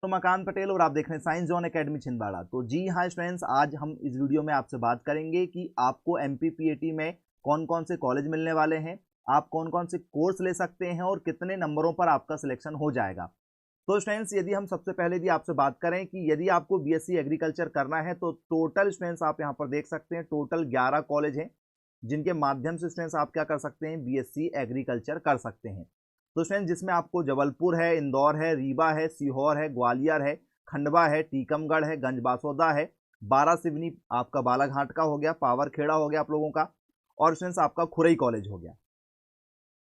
तो मकान पटेल और आप देख रहे हैं साइंस जोन एकेडमी छिंदवाड़ा। तो जी हाँ स्टूडेंट्स, आज हम इस वीडियो में आपसे बात करेंगे कि आपको एमपीपीएटी में कौन कौन से कॉलेज मिलने वाले हैं, आप कौन कौन से कोर्स ले सकते हैं और कितने नंबरों पर आपका सिलेक्शन हो जाएगा। तो स्टूडेंट्स, यदि हम सबसे पहले यदि आपसे बात करें कि यदि आपको बीएससी एग्रीकल्चर करना है तो टोटल स्टूडेंट्स आप यहाँ पर देख सकते हैं, टोटल 11 कॉलेज हैं जिनके माध्यम से स्टूडेंट्स आप क्या कर सकते हैं, बीएससी एग्रीकल्चर कर सकते हैं। तो स्टूडेंट, जिसमें आपको जबलपुर है, इंदौर है, रीवा है, सीहोर है, ग्वालियर है, खंडवा है, टीकमगढ़ है, गंजबासौदा है, बारासिवनी आपका बालाघाट का हो गया, पावरखेड़ा हो गया आप लोगों का, और स्टूडेंट्स आपका खुरई कॉलेज हो गया।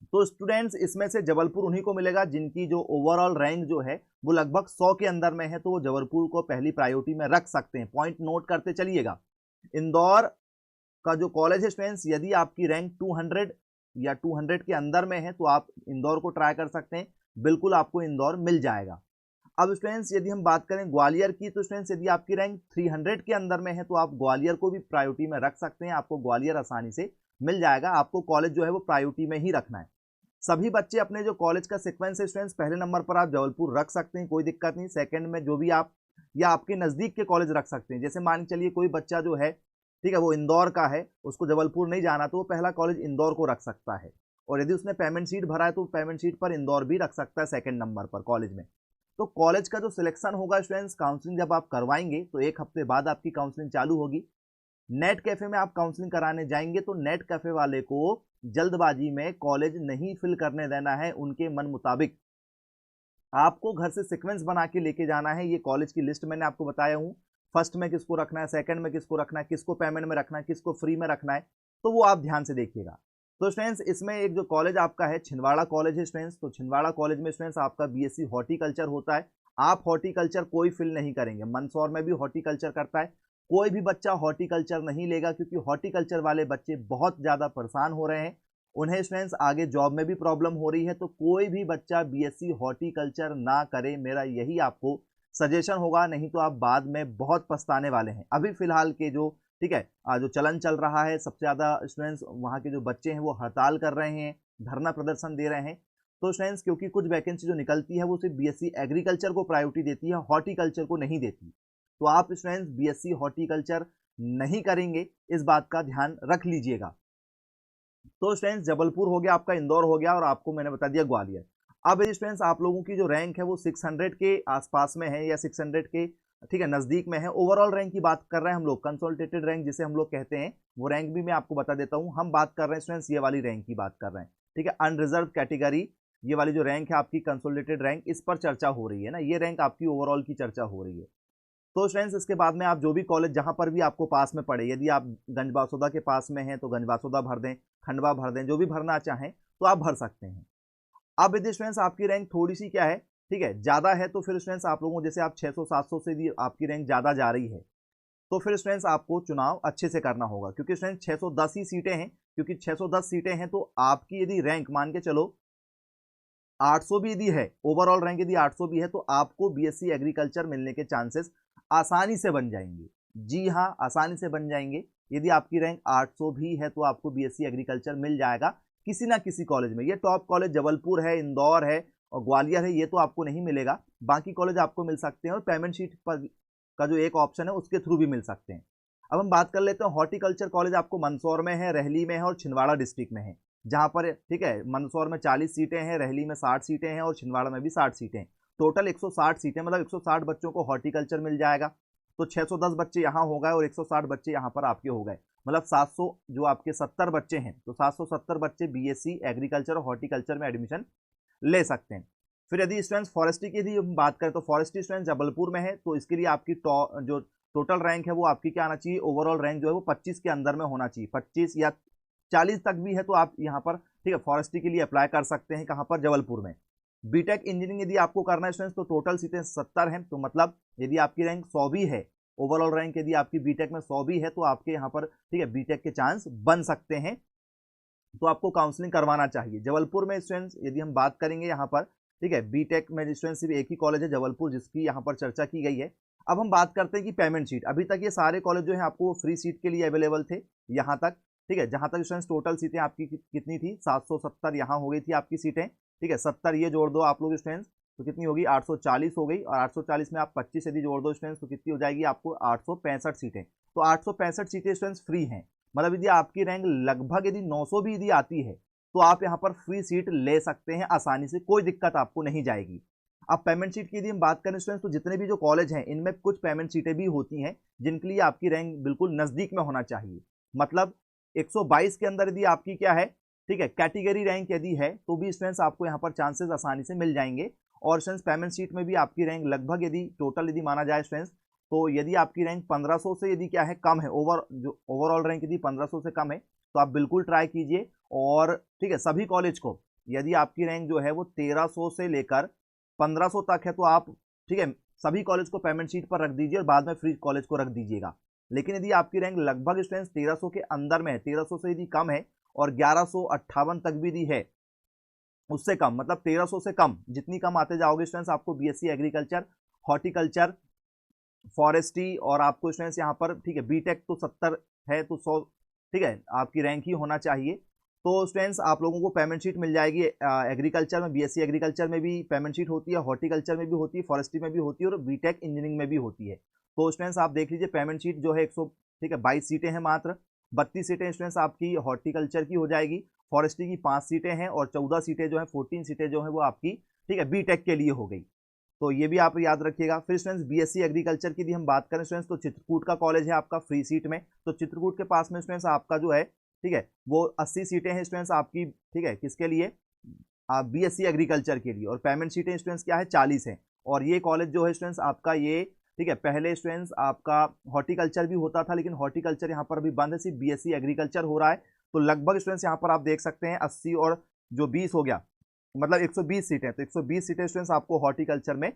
तो स्टूडेंट्स, इसमें से जबलपुर उन्हीं को मिलेगा जिनकी जो ओवरऑल रैंक जो है वो लगभग 100 के अंदर में है, तो वो जबलपुर को पहली प्रायोरिटी में रख सकते हैं। पॉइंट नोट करते चलिएगा। इंदौर का जो कॉलेज है स्टूडेंट्स, यदि आपकी रैंक 200 या 200 के अंदर में है तो आप इंदौर को ट्राई कर सकते हैं, बिल्कुल आपको इंदौर मिल जाएगा। अब स्टूडेंट्स, यदि हम बात करें ग्वालियर की, तो स्टूडेंट्स यदि आपकी रैंक 300 के अंदर में है तो आप ग्वालियर को भी प्रायोरिटी में रख सकते हैं, आपको ग्वालियर आसानी से मिल जाएगा। आपको कॉलेज जो है वो प्रायोरिटी में ही रखना है। सभी बच्चे अपने जो कॉलेज का सीक्वेंस है स्टूडेंट्स, पहले नंबर पर आप जबलपुर रख सकते हैं, कोई दिक्कत नहीं। सेकंड में जो भी आप या आपके नजदीक के कॉलेज रख सकते हैं। जैसे मान के चलिए कोई बच्चा जो है, ठीक है, वो इंदौर का है, उसको जबलपुर नहीं जाना, तो वो पहला कॉलेज इंदौर को रख सकता है। और यदि उसने पेमेंट शीट भरा है तो पेमेंट शीट पर इंदौर भी रख सकता है सेकंड नंबर पर कॉलेज में। तो कॉलेज का जो सिलेक्शन होगा स्टूडेंट्स, काउंसलिंग जब आप करवाएंगे तो 1 हफ्ते बाद आपकी काउंसलिंग चालू होगी। नेट कैफे में आप काउंसलिंग कराने जाएंगे तो नेट कैफे वाले को जल्दबाजी में कॉलेज नहीं फिल करने देना है, उनके मन मुताबिक आपको घर से सीक्वेंस बना के लेके जाना है। ये कॉलेज की लिस्ट मैंने आपको बताया हूँ, फर्स्ट में किसको रखना है, सेकंड में किसको रखना है, किसको पेमेंट में रखना है, किसको फ्री में रखना है, तो वो आप ध्यान से देखिएगा। तो स्टूडेंट्स, इसमें एक जो कॉलेज आपका है छिंदवाड़ा कॉलेज है स्टूडेंट्स, तो छिंदवाड़ा कॉलेज में स्टूडेंट्स आपका बीएससी हॉर्टिकल्चर होता है। आप हॉर्टिकल्चर कोई फिल नहीं करेंगे, मंदसौर में भी हॉर्टिकल्चर करता है, कोई भी बच्चा हॉर्टिकल्चर नहीं लेगा क्योंकि हॉर्टिकल्चर वाले बच्चे बहुत ज्यादा परेशान हो रहे हैं, उन्हें स्टूडेंट्स आगे जॉब में भी प्रॉब्लम हो रही है। तो कोई भी बच्चा बीएससी हॉर्टिकल्चर ना करे, मेरा यही आपको सजेशन होगा, नहीं तो आप बाद में बहुत पछताने वाले हैं। अभी फिलहाल के जो, ठीक है, जो चलन चल रहा है, सबसे ज्यादा स्टूडेंट्स वहाँ के जो बच्चे हैं वो हड़ताल कर रहे हैं, धरना प्रदर्शन दे रहे हैं। तो स्टूडेंट्स, क्योंकि कुछ वैकेंसी जो निकलती है वो सिर्फ बीएससी एग्रीकल्चर को प्रायोरिटी देती है, हॉर्टिकल्चर को नहीं देती। तो आप स्टूडेंट्स बीएससी हॉर्टिकल्चर नहीं करेंगे, इस बात का ध्यान रख लीजिएगा। तो स्टूडेंट्स, जबलपुर हो गया आपका, इंदौर हो गया, और आपको मैंने बता दिया ग्वालियर। अब यदि स्टूडेंट्स आप लोगों की जो रैंक है वो 600 के आसपास में है या 600 के, ठीक है, नजदीक में है, ओवरऑल रैंक की बात कर रहे हैं हम लोग, कंसोलिडेटेड रैंक जिसे हम लोग कहते हैं, वो रैंक भी मैं आपको बता देता हूं। हम बात कर रहे हैं स्टूडेंट्स ये वाली रैंक की बात कर रहे हैं, ठीक है, अनरिजर्व कैटेगरी, ये वाली जो रैंक है आपकी कंसोलिडेटेड रैंक, इस पर चर्चा हो रही है ना, ये रैंक आपकी ओवरऑल की चर्चा हो रही है। तो स्टूडेंट्स, इसके बाद में आप जो भी कॉलेज जहां पर भी आपको पास में पड़े, यदि आप गंजबासौदा के पास में हैं तो गंजबासौदा भर दें, खंडवा भर दें, जो भी भरना चाहें तो आप भर सकते हैं। अब यदि स्टूडेंट्स आपकी रैंक थोड़ी सी क्या है, ठीक है, ज्यादा है, तो फिर स्टूडेंट्स आप लोगों, जैसे आप 600-700 से भी आपकी रैंक ज्यादा जा रही है, तो फिर स्टूडेंट्स आपको चुनाव अच्छे से करना होगा, क्योंकि स्टूडेंट्स 610 ही सीटें हैं, क्योंकि 610 सीटें हैं तो आपकी यदि रैंक मान के चलो 800 भी यदि है, ओवरऑल रैंक यदि 800 भी है, तो आपको बीएससी एग्रीकल्चर मिलने के चांसेस आसानी से बन जाएंगे। जी हाँ, आसानी से बन जाएंगे। यदि आपकी रैंक 800 भी है तो आपको बीएससी एग्रीकल्चर मिल जाएगा किसी ना किसी कॉलेज में। ये टॉप कॉलेज जबलपुर है, इंदौर है और ग्वालियर है, ये तो आपको नहीं मिलेगा, बाकी कॉलेज आपको मिल सकते हैं, और पेमेंट शीट पर का जो एक ऑप्शन है उसके थ्रू भी मिल सकते हैं। अब हम बात कर लेते हैं हॉर्टिकल्चर कॉलेज, आपको मंदसौर में है, रहली में है और छिंदवाड़ा डिस्ट्रिक्ट में है, जहां पर, ठीक है, मंदसौर में 40 सीटें हैं, रहली में 60 सीटें हैं और छिंदवाड़ा में भी 60 सीटें हैं। टोटल 160 सीटें, मतलब 160 बच्चों को हॉर्टिकल्चर मिल जाएगा। तो 610 बच्चे यहाँ हो गए और 160 बच्चे यहाँ पर आपके हो गए, मतलब 700 जो आपके 70 बच्चे हैं, तो 770 बच्चे बीएससी एग्रीकल्चर और हॉर्टिकल्चर में एडमिशन ले सकते हैं। फिर यदि स्टूडेंट्स फॉरेस्ट्री की यदि हम बात करें तो फॉरेस्ट्री स्टूडेंट्स जबलपुर में है, तो इसके लिए आपकी जो टोटल रैंक है वो आपकी क्या आना चाहिए, ओवरऑल रैंक जो है वो 25 के अंदर में होना चाहिए, 25 या 40 तक भी है तो आप यहाँ पर, ठीक है, फॉरेस्ट्री के लिए अप्लाई कर सकते हैं। कहाँ पर, जबलपुर में। बीटेक इंजीनियरिंग यदि आपको करना है स्टूडेंट्स तो टोटल सीटें 70 हैं, तो मतलब यदि आपकी रैंक 100 भी है, ओवरऑल रैंक यदि आपकी बीटेक में 100 भी है तो आपके यहाँ पर, ठीक है, बीटेक के चांस बन सकते हैं, तो आपको काउंसलिंग करवाना चाहिए। जबलपुर में स्टूडेंट्स यदि हम बात करेंगे यहाँ पर, ठीक है, बीटेक में स्टूडेंट्स सिर्फ एक ही कॉलेज है जबलपुर जिसकी यहाँ पर चर्चा की गई है। अब हम बात करते हैं कि पेमेंट शीट, अभी तक ये सारे कॉलेज जो है आपको फ्री सीट के लिए अवेलेबल थे यहाँ तक, ठीक है, जहां तक स्टूडेंट्स टोटल सीटें आपकी कितनी थी, 770 यहाँ हो गई थी आपकी सीटें, ठीक है, 70 ये जोड़ दो आप लोग स्टूडेंट्स, तो कितनी होगी 840 हो गई, और 840 में आप 25 यदि जोड़ दो स्टूडेंट्स तो कितनी हो जाएगी आपको 865 सीटें। तो 865 सीटें स्टूडेंट्स फ्री हैं, मतलब यदि आपकी रैंक लगभग यदि 900 भी यदि आती है तो आप यहाँ पर फ्री सीट ले सकते हैं आसानी से, कोई दिक्कत आपको नहीं जाएगी। अब पेमेंट सीट की यदि हम बात करें स्टूडेंट्स तो जितने भी जो कॉलेज हैं इनमें कुछ पेमेंट सीटें भी होती हैं जिनके लिए आपकी रैंक बिल्कुल नजदीक में होना चाहिए। मतलब 122 के अंदर यदि आपकी क्या है, ठीक है, कैटेगरी रैंक यदि है तो भी स्टूडेंट्स आपको यहाँ पर चांसेस आसानी से मिल जाएंगे। और स्टूडेंट्स पेमेंट सीट में भी आपकी रैंक लगभग यदि टोटल यदि माना जाए स्टूडेंट्स तो यदि आपकी रैंक 1500 से यदि क्या है कम है, ओवरऑल रैंक यदि 1500 से कम है तो आप बिल्कुल ट्राई कीजिए। और ठीक है, सभी कॉलेज को यदि आपकी रैंक जो है वो 1300 से लेकर 1500 तक है तो आप ठीक है सभी कॉलेज को पेमेंट शीट पर रख दीजिए और बाद में फ्री कॉलेज को रख दीजिएगा। लेकिन यदि आपकी रैंक लगभग स्टूडेंट्स 1300 के अंदर में है, 1300 से यदि कम है और 1158 तक भी दी है, उससे कम मतलब 1300 से कम, जितनी कम आते जाओगे स्टूडेंट्स आपको बीएससी एग्रीकल्चर, हॉर्टिकल्चर, फॉरेस्ट्री और आपको स्टूडेंट्स यहाँ पर ठीक है बीटेक तो 70 है तो 100 ठीक है आपकी रैंक ही होना चाहिए। तो स्टूडेंट्स आप लोगों को पेमेंट शीट मिल जाएगी एग्रीकल्चर में, बीएससी एग्रीकल्चर में भी पेमेंट शीट होती है, हॉर्टिकल्चर में भी होती है, फॉरेस्ट्री में भी होती है और बीटेक इंजीनियरिंग में भी होती है। तो स्टूडेंट्स आप देख लीजिए पेमेंट शीट जो है 100 ठीक है 22 सीटें हैं, मात्र 32 सीटें स्टूडेंट्स आपकी हॉर्टिकल्चर की हो जाएगी, फॉरेस्ट्री की 5 सीटें हैं और 14 सीटें जो है 14 सीटें जो है वो आपकी ठीक है बीटेक के लिए हो गई। तो ये भी आप याद रखिएगा। फिर स्टूडेंट्स बीएससी एग्रीकल्चर की भी हम बात करें स्टूडेंट्स तो चित्रकूट का कॉलेज है आपका फ्री सीट में, तो चित्रकूट के पास में स्टूडेंट्स आपका जो है ठीक है वो 80 सीटें हैं स्टूडेंट्स आपकी ठीक है किसके लिए, आप बीएससी एग्रीकल्चर के लिए, और पेमेंट सीटें स्टूडेंट्स क्या है 40 है। और ये कॉलेज जो है स्टूडेंट्स आपका ये ठीक है पहले स्टूडेंट्स आपका हॉर्टिकल्चर भी होता था लेकिन हॉर्टिकल्चर यहाँ पर भी बंद है, सिर्फ बीएससी एग्रीकल्चर हो रहा है। तो लगभग स्टूडेंट्स यहाँ पर आप देख सकते हैं 80 और जो 20 हो गया मतलब 120 सीटें, तो 120 सीटें स्टूडेंट्स आपको हॉर्टिकल्चर में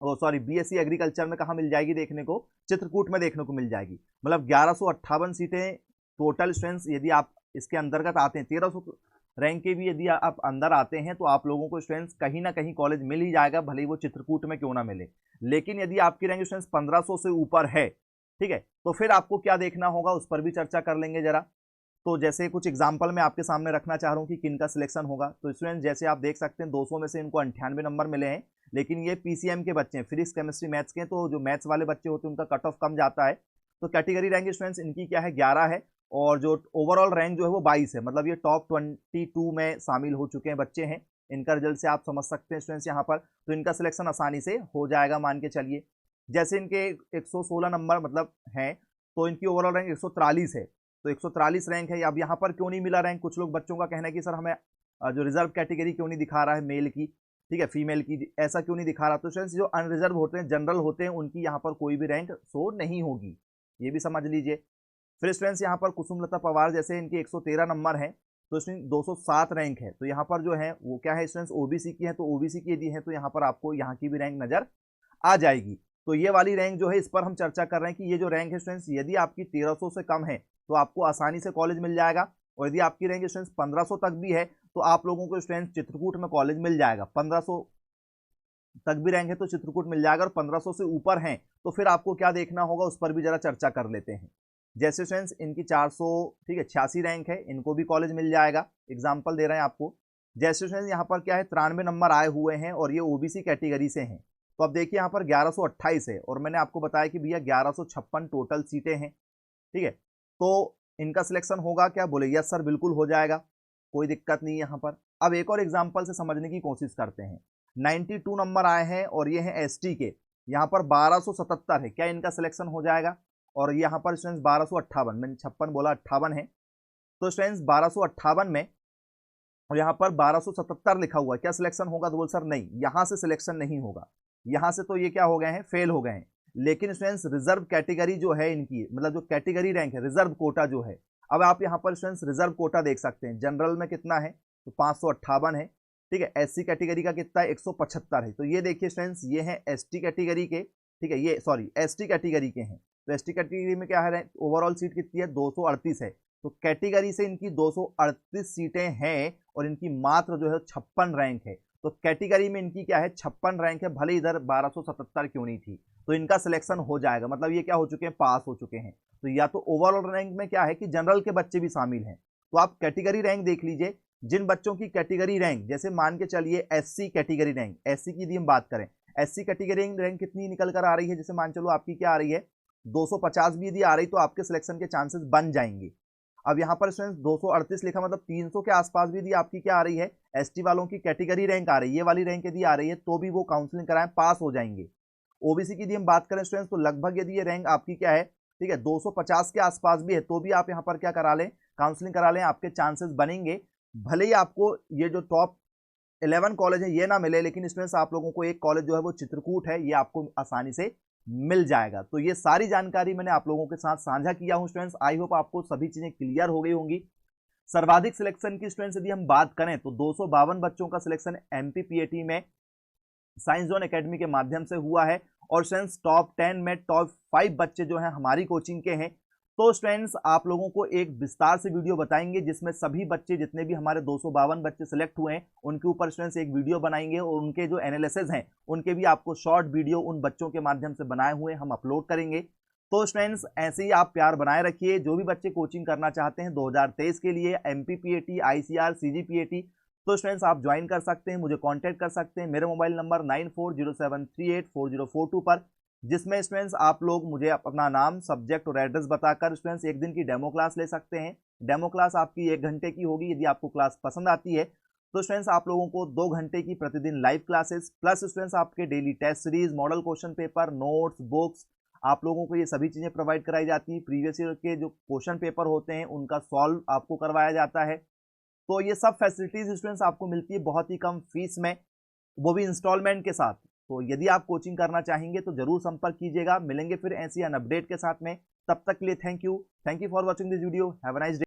सॉरी बीएससी एग्रीकल्चर में कहाँ मिल जाएगी देखने को, चित्रकूट में देखने को मिल जाएगी। मतलब 1158 सीटें टोटल स्टूडेंट्स यदि आप इसके अंतर्गत आते हैं, 1300 रैंक के भी यदि आप अंदर आते हैं तो आप लोगों को स्टूडेंट्स कहीं ना कहीं कॉलेज मिल ही जाएगा, भले ही वो चित्रकूट में क्यों ना मिले। लेकिन यदि आपकी रैंक स्टूडेंट्स 1500 से ऊपर है ठीक है तो फिर आपको क्या देखना होगा उस पर भी चर्चा कर लेंगे जरा। तो जैसे कुछ एग्जाम्पल मैं आपके सामने रखना चाह रहा हूँ कि किन का सिलेक्शन होगा। तो स्टूडेंट जैसे आप देख सकते हैं 200 में से इनको 98 नंबर मिले हैं, लेकिन ये पीसीएम के बच्चे हैं, फिजिक्स केमिस्ट्री मैथ्स के, तो जो मैथ्स वाले बच्चे होते हैं उनका कट ऑफ कम जाता है। तो कैटेगरी रैंक स्टूडेंट्स इनकी क्या है 11 है और जो ओवरऑल रैंक जो है वो 22 है, मतलब ये टॉप 22 में शामिल हो चुके हैं बच्चे हैं। इनका रिजल्ट से आप समझ सकते हैं स्टूडेंट्स यहाँ पर, तो इनका सिलेक्शन आसानी से हो जाएगा मान के चलिए। जैसे इनके 116 नंबर मतलब हैं तो इनकी ओवरऑल रैंक 143 है, तो 143 रैंक है। अब यहाँ पर क्यों नहीं मिला रैंक, कुछ लोग बच्चों का कहना है कि सर हमें जो रिजर्व कैटेगरी क्यों नहीं दिखा रहा है मेल की, ठीक है फीमेल की ऐसा क्यों नहीं दिखा रहा। तो स्टूडेंट्स जो अनरिजर्व होते हैं जनरल होते हैं उनकी यहाँ पर कोई भी रैंक शो नहीं होगी, ये भी समझ लीजिए। फिर स्टूडेंट्स यहाँ पर कुसुमलता पवार जैसे इनके 113 नंबर हैं तो इसमें 207 रैंक है, तो यहाँ पर जो है वो क्या है स्टूडेंट्स ओबीसी की है, तो ओबीसी की यदि है तो यहाँ पर आपको यहाँ की भी रैंक नजर आ जाएगी। तो ये वाली रैंक जो है इस पर हम चर्चा कर रहे हैं कि ये जो रैंक है स्टूडेंट्स यदि आपकी 1300 से कम है तो आपको आसानी से कॉलेज मिल जाएगा, और यदि आपकी रैंक स्टूडेंट्स 1500 तक भी है तो आप लोगों को स्टूडेंट्स चित्रकूट में कॉलेज मिल जाएगा। 1500 तक भी रैंक है तो चित्रकूट मिल जाएगा, और 1500 से ऊपर है तो फिर आपको क्या देखना होगा उस पर भी जरा चर्चा कर लेते हैं। जैसे स्टूडेंट्स इनकी 400 ठीक है 86 रैंक है, इनको भी कॉलेज मिल जाएगा, एग्जाम्पल दे रहे हैं आपको। जैसे स्टूडेंट्स यहाँ पर क्या है 93 नंबर आए हुए हैं और ये ओबीसी कैटेगरी से हैं, तो अब देखिए यहाँ पर 1128 है और मैंने आपको बताया कि भैया 1156 टोटल सीटें हैं, ठीक है। तो इनका सिलेक्शन होगा क्या, बोले यस सर बिल्कुल हो जाएगा, कोई दिक्कत नहीं यहाँ पर। अब एक और एग्जाम्पल से समझने की कोशिश करते हैं। 92 नंबर आए हैं और ये हैं एसटी के, यहाँ पर 1277 है, क्या इनका सिलेक्शन हो जाएगा। और यहाँ पर स्टूडेंट्स 1258, मैंने 56 बोला 58 है, तो स्टूडेंट्स 1258 में और यहाँ पर 1277 लिखा हुआ है, क्या सिलेक्शन होगा, तो बोल सर नहीं यहाँ से सिलेक्शन नहीं होगा, यहाँ से तो ये क्या हो गए हैं फेल हो गए हैं। लेकिन स्टूडेंट्स रिजर्व कैटेगरी जो है इनकी, मतलब जो कैटेगरी रैंक है रिजर्व कोटा जो है, अब आप यहाँ पर स्टूडेंट्स रिजर्व कोटा देख सकते हैं, जनरल में कितना है तो 558 है, ठीक है। एससी कैटेगरी का कितना है 175 है। तो ये देखिए स्टूडेंट्स ये हैं एसटी कैटेगरी के, ठीक है, ये सॉरी एसटी कैटेगरी के हैं। तो एसटी कैटेगरी में क्या है ओवरऑल सीट कितनी है 238 है, तो कैटेगरी से इनकी 238 सीटें हैं और इनकी मात्र जो है 56 रैंक है। तो कैटेगरी में इनकी क्या है 56 रैंक है, भले इधर 1277 क्यों नहीं थी, तो इनका सिलेक्शन हो जाएगा, मतलब ये क्या हो चुके हैं पास हो चुके हैं। तो या तो ओवरऑल रैंक में क्या है कि जनरल के बच्चे भी शामिल हैं, तो आप कैटेगरी रैंक देख लीजिए, जिन बच्चों की कैटेगरी रैंक, जैसे मान के चलिए एससी कैटेगरी रैंक, एससी की यदि हम बात करें, एससी कैटेगरी रैंक कितनी निकल कर आ रही है, जैसे मान चलो आपकी क्या आ रही है 250 भी यदि आ रही तो आपके सिलेक्शन के चांसेस बन जाएंगे। अब यहाँ पर स्टूडेंट्स 238 लिखा, मतलब 300 के आसपास भी यदि आपकी क्या आ रही है एसटी वालों की कैटेगरी रैंक आ रही है, ये वाली रैंक यदि आ रही है तो भी वो काउंसलिंग कराएं पास हो जाएंगे। ओबीसी की यदि हम बात करें स्टूडेंट्स तो लगभग यदि ये रैंक आपकी क्या है, ठीक है 250 के आसपास भी है तो भी आप यहाँ पर क्या करा लें, काउंसलिंग करा लें, आपके चांसेस बनेंगे। भले ही आपको ये जो टॉप 11 कॉलेज है ये ना मिले, लेकिन स्टूडेंट्स आप लोगों को एक कॉलेज जो है वो चित्रकूट है, ये आपको आसानी से मिल जाएगा। तो ये सारी जानकारी मैंने आप लोगों के साथ साझा किया हूं स्टूडेंट्स, आई होप आपको सभी चीजें क्लियर हो गई होंगी। सर्वाधिक सिलेक्शन की स्टूडेंट्स यदि हम बात करें तो 252 बच्चों का सिलेक्शन एमपीपीएटी में साइंस जोन एकेडमी के माध्यम से हुआ है, और स्टूडेंट्स टॉप 10 में टॉप 5 बच्चे जो हैं हमारी कोचिंग के हैं। तो स्टूडेंट्स आप लोगों को एक विस्तार से वीडियो बताएंगे जिसमें सभी बच्चे, जितने भी हमारे 252 बच्चे सिलेक्ट हुए हैं उनके ऊपर स्टूडेंट्स एक वीडियो बनाएंगे, और उनके जो एनालिसिस हैं उनके भी आपको शॉर्ट वीडियो उन बच्चों के माध्यम से बनाए हुए हम अपलोड करेंगे। तो स्टूडेंट्स ऐसे ही आप प्यार बनाए रखिए। जो भी बच्चे कोचिंग करना चाहते हैं 2023 के लिए एमपीपीएटी, आईसीआर, सीजीपीएटी, तो स्टूडेंट्स आप ज्वाइन कर सकते हैं, मुझे कांटेक्ट कर सकते हैं मेरे मोबाइल नंबर 9407384042 पर, जिसमें स्टूडेंट्स आप लोग मुझे अपना नाम, सब्जेक्ट और एड्रेस बताकर स्टूडेंट्स एक दिन की डेमो क्लास ले सकते हैं। डेमो क्लास आपकी 1 घंटे की होगी। यदि आपको क्लास पसंद आती है तो स्टूडेंट्स आप लोगों को 2 घंटे की प्रतिदिन लाइव क्लासेस प्लस स्टूडेंट्स आपके daily test series, model question paper, notes, books, आप लोगों को ये सभी चीजें प्रोवाइड कराई जाती है। प्रीवियस ईयर के जो क्वेश्चन पेपर होते हैं उनका सॉल्व आपको करवाया जाता है। तो ये सब फैसिलिटीज स्टूडेंट्स आपको मिलती है बहुत ही कम फीस में, वो भी इंस्टॉलमेंट के साथ। तो यदि आप कोचिंग करना चाहेंगे तो जरूर संपर्क कीजिएगा। मिलेंगे फिर ऐसी अन अपडेट के साथ में, तब तक के लिए thank you for watching this video. Have a nice day.